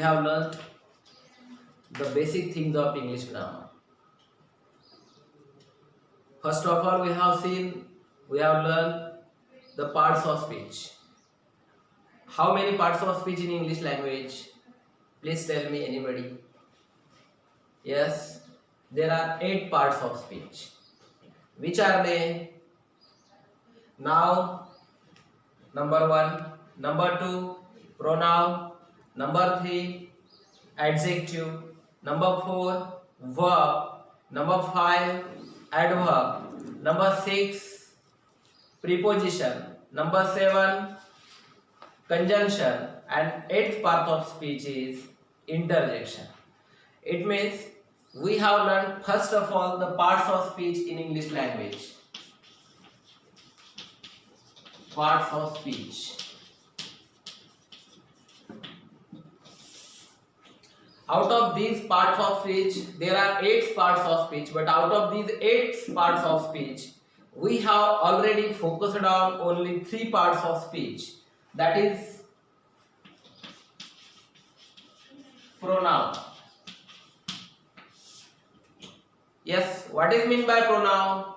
we have learnt the basic things of English grammar. First of all, we have learned the parts of speech. How many parts of speech in English language? Please tell me, anybody. Yes, there are 8 parts of speech. Which are they? Noun, number 1, number 2, pronoun, number 3, adjective, number 4, verb, number 5, adverb, number 6, preposition, number 7, conjunction, and 8th part of speech is interjection. It means we have learned first of all the parts of speech in English language. Parts of speech. Out of these parts of speech, there are 8 parts of speech, but out of these 8 parts of speech, we have already focused on only 3 parts of speech. That is pronoun. Yes, what is meant by pronoun?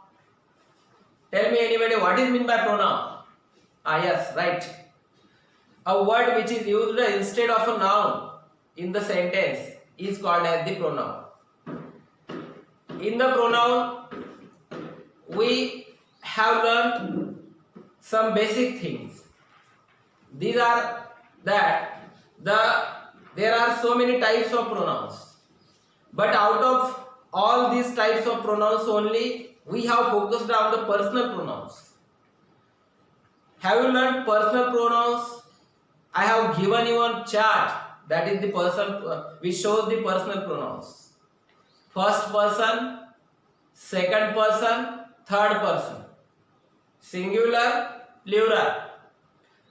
Tell me, anybody, what is meant by pronoun? Yes, right. A word which is used instead of a noun in the sentence is called as the pronoun. In the pronoun, we have learned some basic things. These are that there are so many types of pronouns, but out of all these types of pronouns only we have focused on the personal pronouns. Have you learned personal pronouns? I have given you a chart that is the person which shows the personal pronouns. First person, second person, third person. Singular, plural.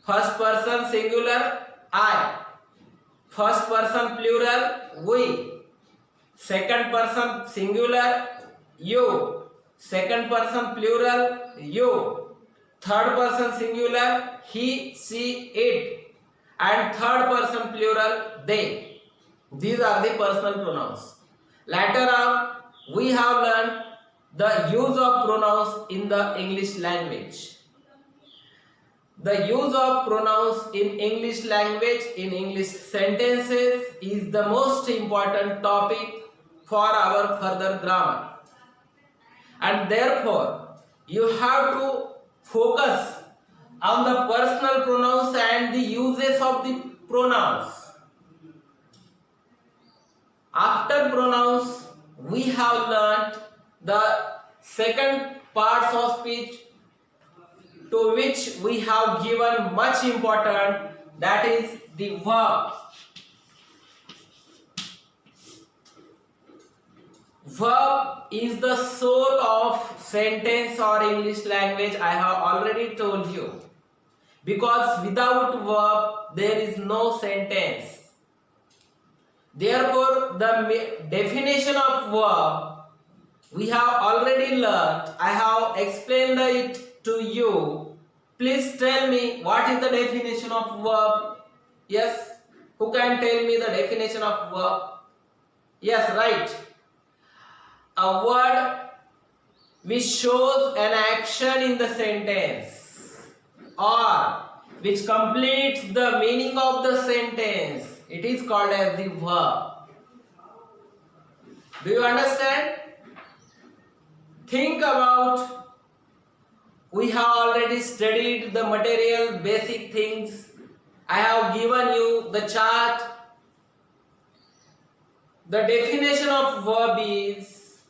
First person singular, I. First person plural, we. Second person singular, you. Second person plural, you. Third person singular, he, she, it. And third person plural, they. These are the personal pronouns. Later on, we have learned the use of pronouns in the English language. The use of pronouns in English language, in English sentences, is the most important topic for our further grammar. And therefore, you have to focus on the personal pronouns and the uses of the pronouns. After pronouns, we have learnt the second parts of speech, to which we have given much importance, that is the verb. Verb is the soul of sentence or English language, I have already told you. Because without verb, there is no sentence. Therefore, the definition of verb we have already learned. I have explained it to you. Please tell me, what is the definition of verb? Yes, who can tell me the definition of verb? Yes, right. A word which shows an action in the sentence or which completes the meaning of the sentence, it is called as the verb. Do you understand? Think about, we have already studied the material basic things. I have given you the chart. The definition of verb is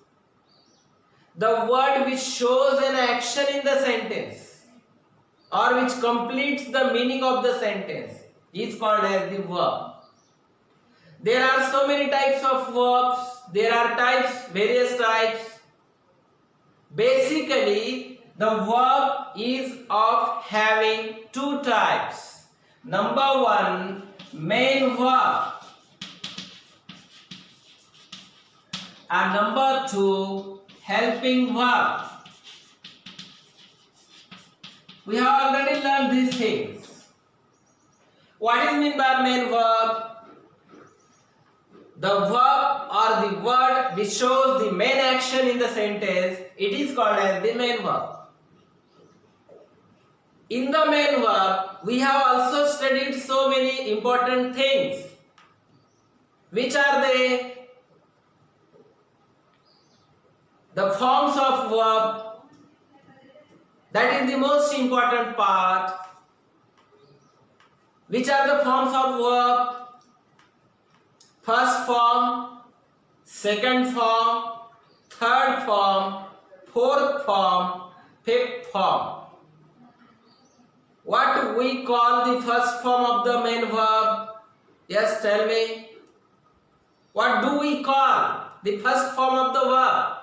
the word which shows an action in the sentence or which completes the meaning of the sentence is called as the verb. There are so many types of verbs. There are various types. Basically, the verb is of having 2 types. Number 1, main verb. And number 2, helping verb. We have already learned these things. What is meant by main verb? the verb or the word which shows the main action in the sentence, it is called as the main verb. In the main verb, we have also studied so many important things. Which are they? The forms of verb. That is the most important part. Which are the forms of verb? First form, second form, third form, fourth form, fifth form. What we call the first form of the main verb? Yes, tell me. What do we call the first form of the verb?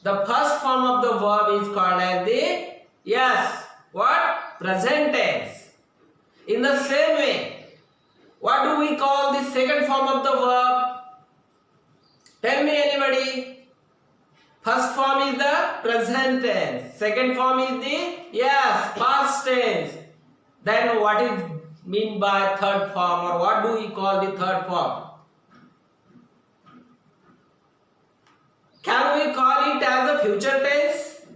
The first form of the verb is called as the, yes, what? Present tense. In the same way, what do we call the second form of the verb? Tell me anybody. First form is the present tense. Second form is the, yes, past tense. Then what is mean by third form, or what do we call the third form? Can we call it as a future tense?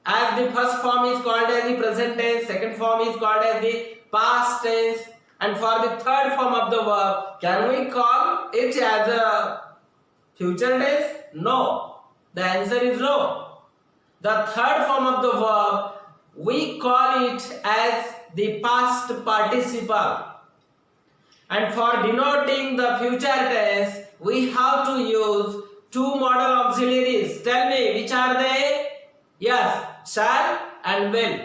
As the first form is called as the present tense, second form is called as the past tense, and for the third form of the verb, can we call it as a future tense? No. The answer is no. The third form of the verb, we call it as the past participle. And for denoting the future tense, we have to use two modal auxiliaries. Tell me, which are they? Yes, shall and will.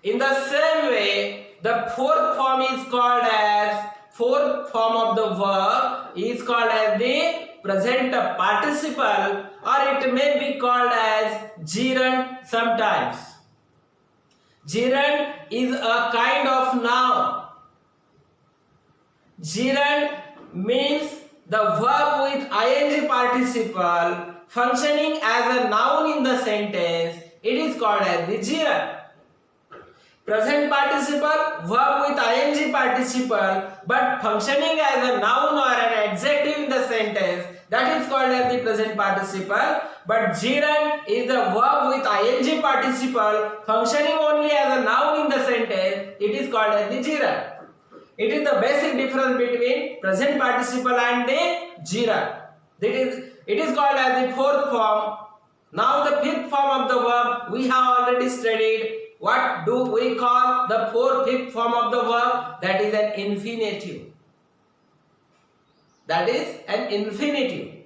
In the same way, the fourth form is called as, fourth form of the verb is called as the present participle, or it may be called as gerund sometimes. Gerund is a kind of noun. Gerund means the verb with ing participle functioning as a noun in the sentence. It is called as the gerund. Present participle, verb with ing participle, but functioning as a noun or an adjective in the sentence, that is called as the present participle. But gerund is the verb with ing participle functioning only as a noun in the sentence. It is called as the gerund. It is the basic difference between present participle and the gerund. It is called as the fourth form. Now the fifth form of the verb we have already studied. What do we call the fifth form of the verb? That is an infinitive. That is an infinitive.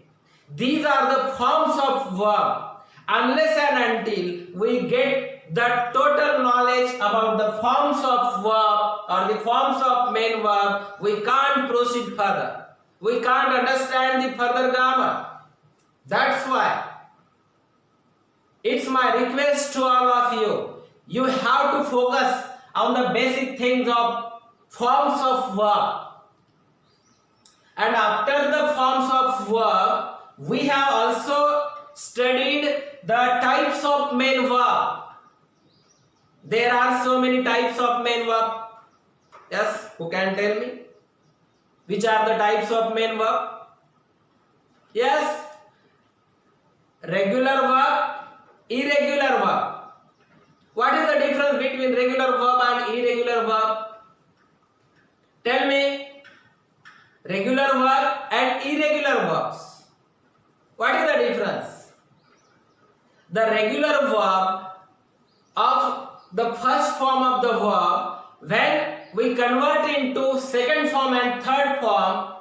These are the forms of verb. Unless and until we get the total knowledge about the forms of verb or the forms of main verb, we can't proceed further. We can't understand the further grammar. That's why it's my request to all of you. You have to focus on the basic things of forms of verb. And after the forms of verb, we have also studied the types of main verb. There are so many types of main verb. Yes, who can tell me? Which are the types of main verb? Yes, regular verb, irregular verb. What is the difference between regular verb and irregular verb? Tell me. Regular verb and irregular verbs. What is the difference? The regular verb of the first form of the verb, when we convert into second form and third form,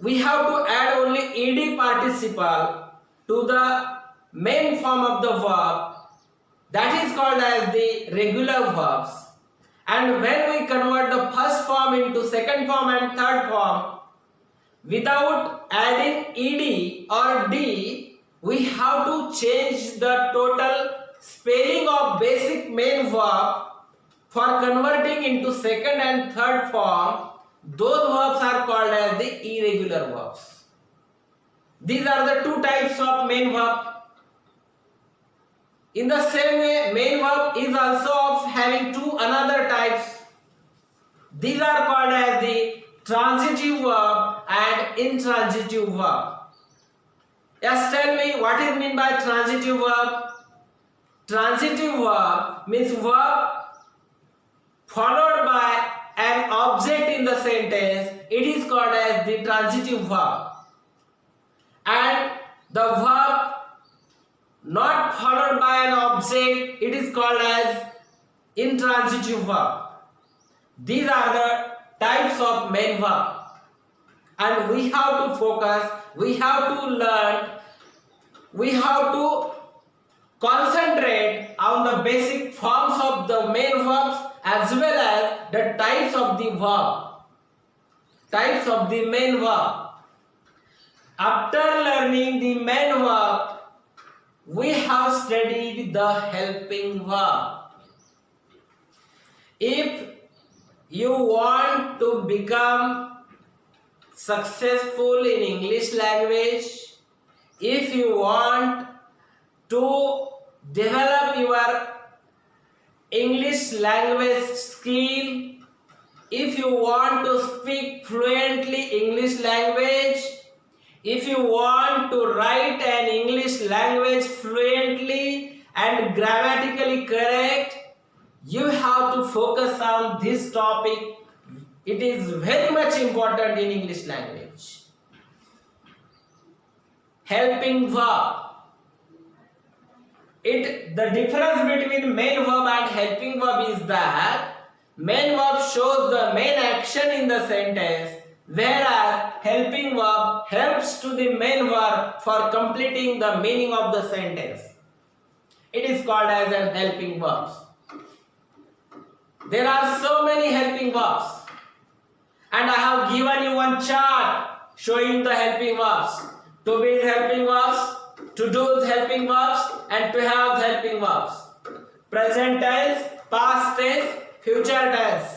we have to add only ed participle to the main form of the verb. That is called as the regular verbs. And when we convert the first form into second form and third form, without adding ed or d, we have to change the total spelling of basic main verb for converting into second and third form. Those verbs are called as the irregular verbs. These are the two types of main verb. In the same way, main verb is also of having two another types. These are called as the transitive verb and intransitive verb. Yes, tell me what is meant by transitive verb? Transitive verb means verb followed by an object in the sentence. It is called as the transitive verb. And the verb not followed by an object, it is called as intransitive verb. These are the types of main verb. And we have to focus, we have to learn, we have to concentrate on the basic forms of the main verbs as well as the types of the verb. Types of the main verb. After learning the main verb, we have studied the helping verb. If you want to become successful in English language, if you want to develop your English language skill, if you want to speak fluently English language, if you want to write an English language fluently and grammatically correct, you have to focus on this topic. It is very much important in English language. Helping verb. The difference between main verb and helping verb is that main verb shows the main action in the sentence, whereas helping verb helps to the main verb for completing the meaning of the sentence. It is called as an helping verbs. There are so many helping verbs, and I have given you one chart showing the helping verbs. To be helping verbs, to do helping verbs, and to have helping verbs. Present tense, past tense, future tense.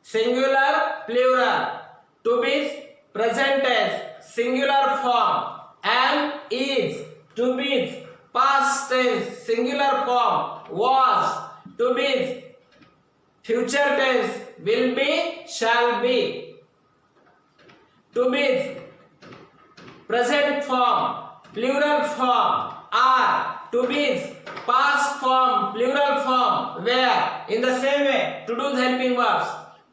Singular, plural. To be present tense, singular form. Am, is. To be past tense, singular form. Was. To be future tense, will be, shall be. To be present form, plural form, are. To be past form, plural form, where. In the same way, to do helping verbs.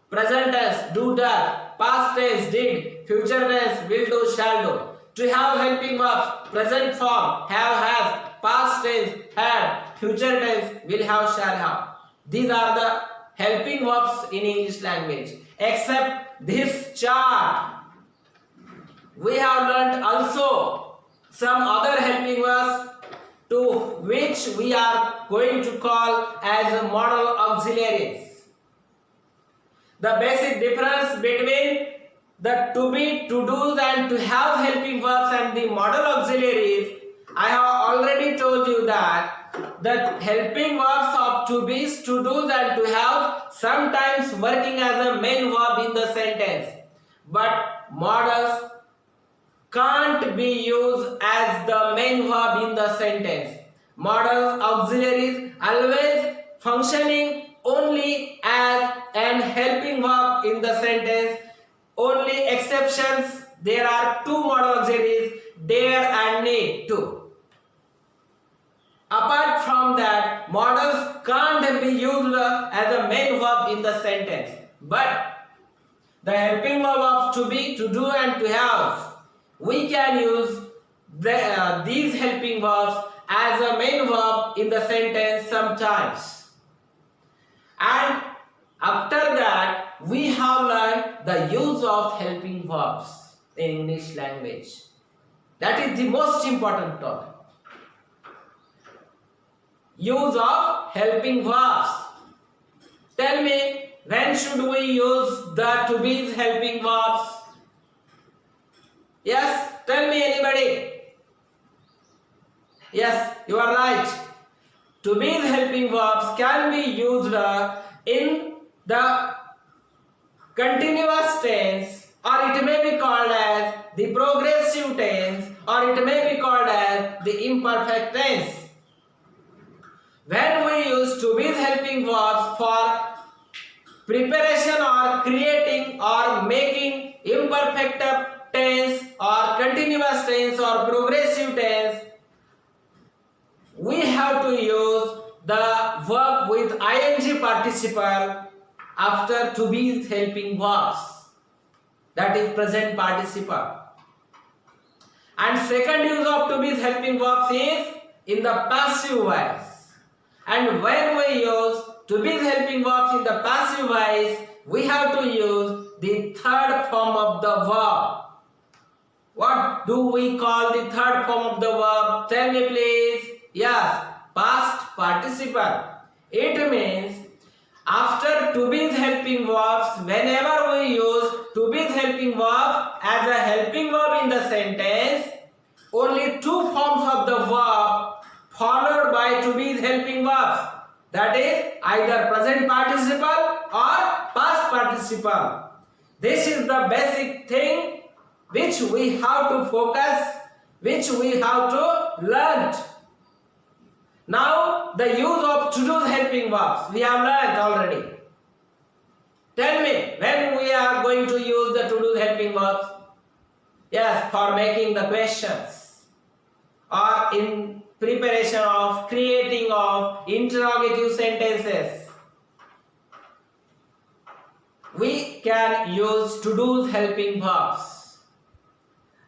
Present tense, do, does. Past tense, did. Future tense, will do, shall do. To have helping verbs, present form, have, has. Past tense, had. Future tense, will have, shall have. These are the helping verbs in English language. Except this chart, we have learnt also some other helping verbs to which we are going to call as modal auxiliaries. The basic difference between the to be, to do and to have helping verbs and the modal auxiliaries, I have already told you that the helping verbs of to be, to do and to have sometimes working as a main verb in the sentence, but modals can't be used as the main verb in the sentence. Modal auxiliaries always functioning only as an helping verb in the sentence. Only exceptions, there are two modal auxiliaries, dare and need to. Apart from that, modals can't be used as a main verb in the sentence. But the helping verb of to be, to do and to have, we can use these helping verbs as a main verb in the sentence sometimes. And after that, we have learned the use of helping verbs in English language. That is the most important topic. Use of helping verbs. Tell me, when should we use the to be's helping verbs? Yes, tell me anybody. Yes, you are right. To be's helping verbs can be used in the continuous tense, or it may be called as the progressive tense, or it may be called as the imperfect tense. When we use to be's helping verbs for preparation or creating or making perfect tense or continuous tense or progressive tense, we have to use the verb with ing participle after to be helping verbs, that is present participle. And second use of to be helping verbs is in the passive voice. And when we use to be helping verbs in the passive voice, we have to use the third form of the verb. What do we call the third form of the verb? Tell me please. Yes, past participle. It means after to be helping verbs, whenever we use to be helping verb as a helping verb in the sentence, only two forms of the verb followed by to be helping verbs. That is either present participle or past participle. This is the basic thing which we have to focus, which we have to learn. Now the use of to-do helping verbs we have learned already. Tell me, when we are going to use the to-do helping verbs? Yes, for making the questions or in preparation of creating of interrogative sentences. We can use to-do helping verbs.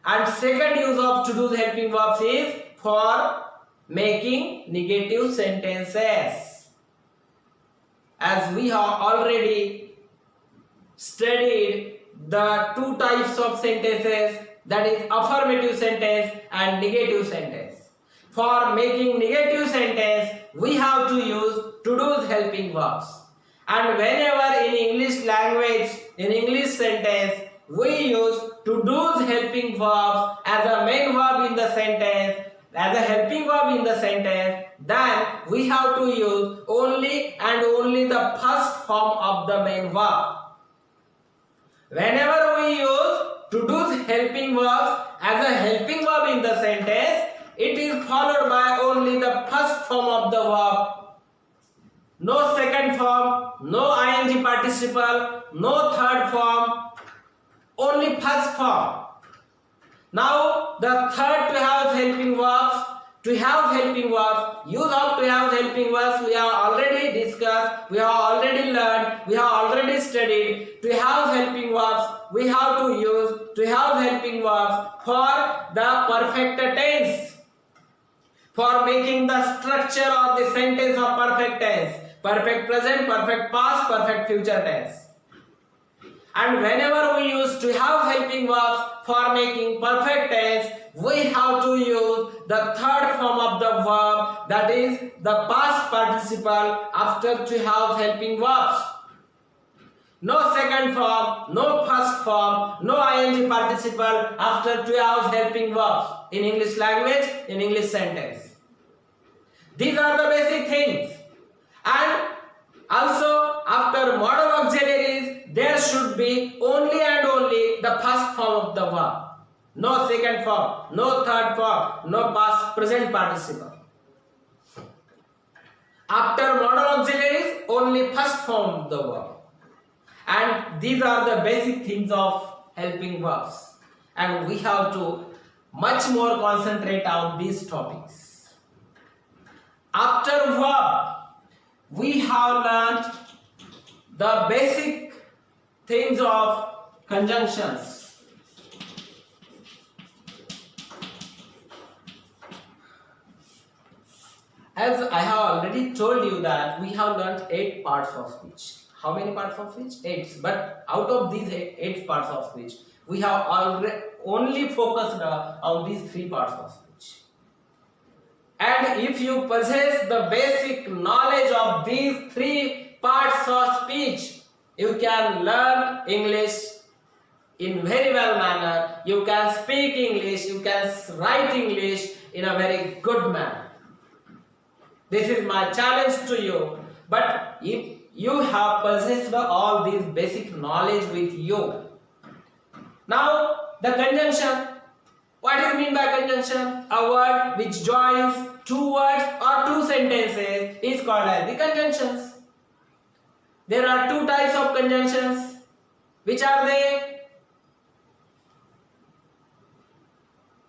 And second use of to-do helping verbs is for making negative sentences. As we have already studied the two types of sentences, that is affirmative sentence and negative sentence. For making negative sentence, we have to use to-do helping verbs. And whenever in English language, in English sentence, we use to-do helping verbs as a main verb in the sentence, as a helping verb in the sentence, then we have to use only and only the first form of the main verb. Whenever we use to-do helping verbs as a helping verb in the sentence, it is followed by only the first form of the verb. No second form, no ing participle, no third form, only first form. Now the third to have helping verbs, to have helping verbs, use of to have helping verbs we have already discussed, we have already learned, we have already studied. To have helping verbs, we have to use to have helping verbs for the perfect tense, for making the structure of the sentence of perfect tense, perfect present, perfect past, perfect future tense. And whenever we use to have helping verbs for making perfect tense, we have to use the third form of the verb, that is the past participle after to have helping verbs. No second form, no first form, no ing participle after to have helping verbs in English language, in English sentence. These are the basic things. And also after modal auxiliaries, there should be only and only the first form of the verb. No second form, no third form, no past present participle. After modal auxiliaries, only first form of the verb. And these are the basic things of helping verbs. And we have to much more concentrate on these topics. After verb, we have learned the basic things of conjunctions. As I have already told you that we have learned 8 parts of speech. How many parts of speech? 8. But out of these 8 parts of speech, we have only focused on these 3 parts of speech. And if you possess the basic knowledge of these 3 parts of speech, you can learn English in very well manner. You can speak English, you can write English in a very good manner. This is my challenge to you. But if you have possessed all these basic knowledge with you, now the conjunction. What do you mean by conjunction? A word which joins 2 words or 2 sentences is called as the conjunctions. There are 2 types of conjunctions. Which are they?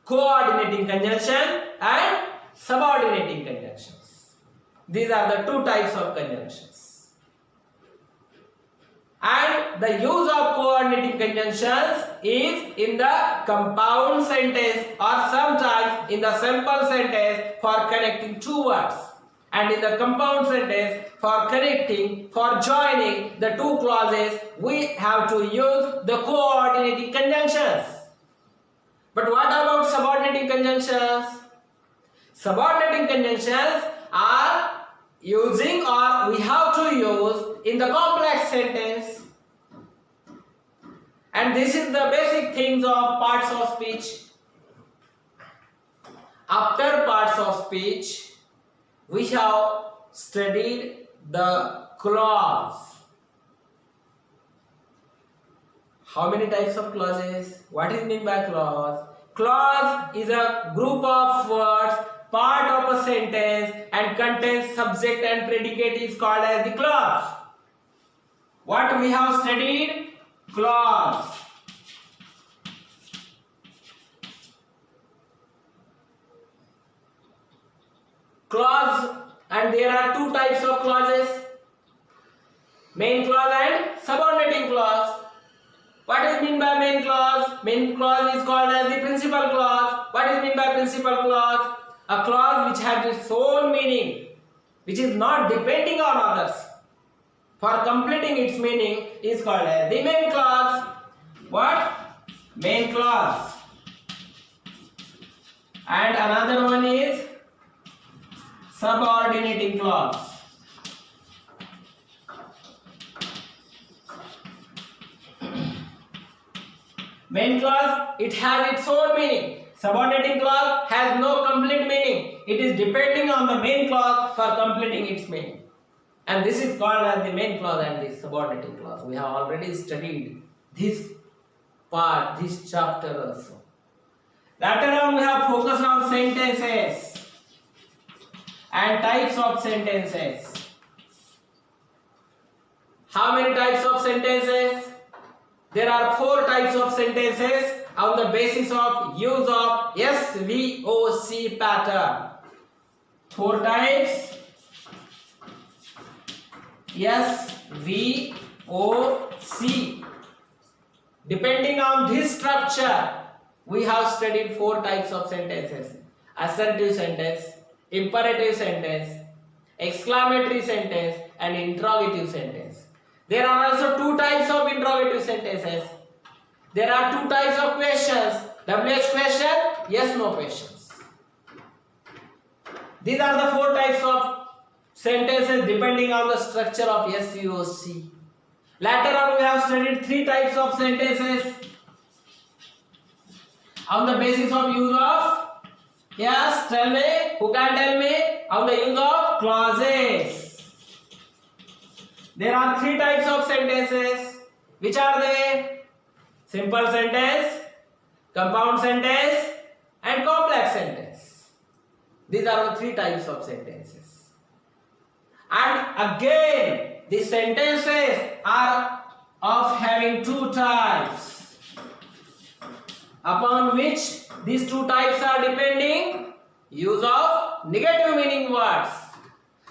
coordinating conjunction and subordinating conjunctions. These are the two types of conjunctions. And the use of coordinating conjunctions is in the compound sentence or sometimes in the simple sentence for connecting two words, and in the compound sentence for connecting, for joining the two clauses, we have to use the coordinating conjunctions. But what about subordinating conjunctions? Subordinating conjunctions are using, or we have to use in the complex sentence. And this is the basic things of parts of speech. After parts of speech, we have studied the clause. How many types of clauses? What is meant by clause? Clause is a group of words, part of a sentence, and contains subject and predicate is called as the clause. What we have studied? Clause. Clause, and there are two types of clauses, main clause and subordinating clause. What is meant by main clause? Main clause is called as the principal clause. What is meant by principal clause? A clause which has its own meaning, which is not depending on others. For completing its meaning is called as the main clause. What? Main clause. And another one is subordinating clause. Main clause, it has its own meaning. Subordinating clause has no complete meaning. It is depending on the main clause for completing its meaning. And this is called as the main clause and the subordinating clause. We have already studied this part, this chapter also. Later on we have focused on sentences and types of sentences. How many types of sentences? There are 4 types of sentences on the basis of use of SVOC pattern. 4 types. SVOC. Depending on this structure, we have studied 4 types of sentences: assertive sentence, imperative sentence, exclamatory sentence, and interrogative sentence. There are also 2 types of interrogative sentences. There are 2 types of questions: WH question, yes, no questions. These are the 4 types of sentences depending on the structure of SVOC. Later on we have studied 3 types of sentences on the basis of use of yes, tell me, who can tell me, on the use of clauses. There are 3 types of sentences. Which are they? Simple sentence, compound sentence, and complex sentence. These are the 3 types of sentences. And again, the sentences are of having 2 types, upon which these 2 types are depending: use of negative meaning words.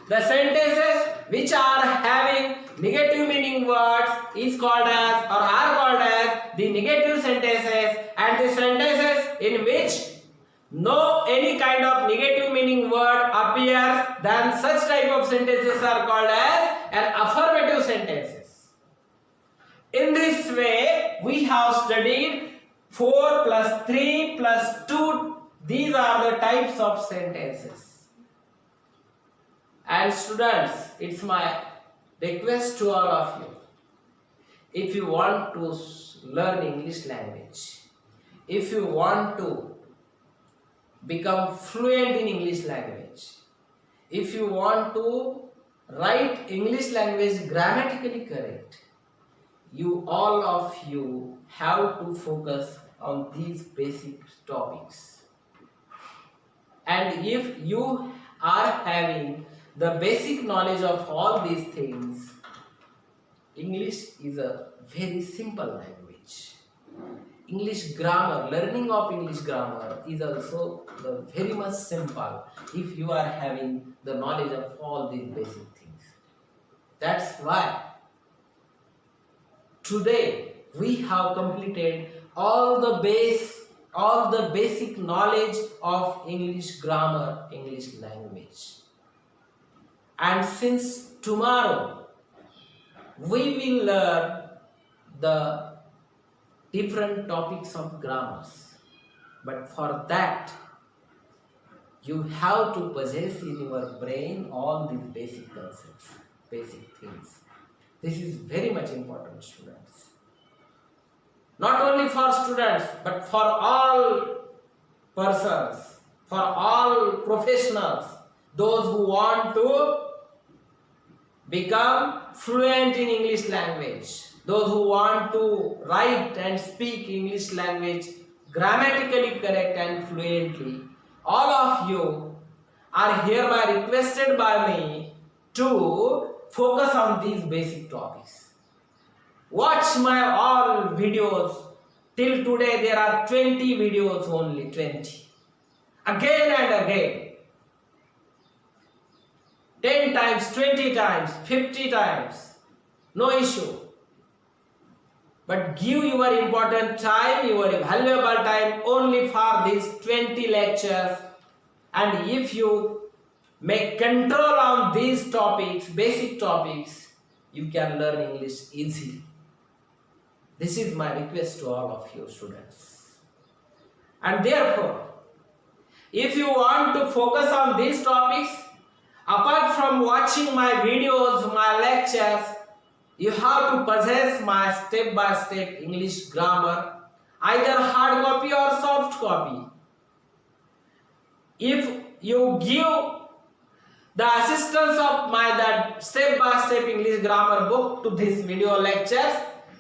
The sentences which are having negative meaning words is called as, or are called as, the negative sentences, and the sentences in which no any kind of negative meaning word appears, then such type of sentences are called as an affirmative sentences. In this way, we have studied 4 plus 3 plus 2. These are the types of sentences. And students, it's my request to all of you, if you want to learn English language, if you want to become fluent in English language, if you want to write English language grammatically correct, all of you have to focus on these basic topics. And if you are having the basic knowledge of all these things, English is a very simple language. English grammar, learning of English grammar is also very much simple if you are having the knowledge of all these basic things. That's why today we have completed all the basic knowledge of English grammar, English language. And since tomorrow we will learn the different topics of grammars. But for that, you have to possess in your brain all these basic concepts, basic things. This is very much important, students. Not only for students, but for all persons, for all professionals, those who want to become fluent in English language, those who want to write and speak English language grammatically correct and fluently. All of you are hereby requested by me to focus on these basic topics. Watch my all videos. Till today there are 20 videos only, 20. Again and again. 10 times, 20 times, 50 times. No issue. But give your important time, your valuable time only for these 20 lectures. And if you make control on these topics, basic topics, you can learn English easily. This is my request to all of you students. And therefore, if you want to focus on these topics, apart from watching my videos, my lectures, you have to possess my step-by-step English grammar, either hard copy or soft copy. If you give the assistance of that step-by-step English grammar book to this video lectures,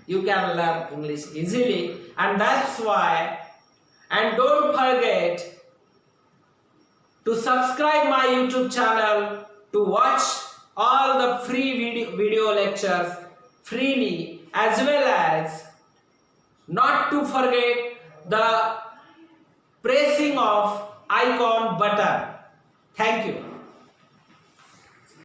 you can learn English easily. And that's why, and don't forget to subscribe my YouTube channel to watch all the free video lectures freely, as well as not to forget the pressing of icon button. Thank you.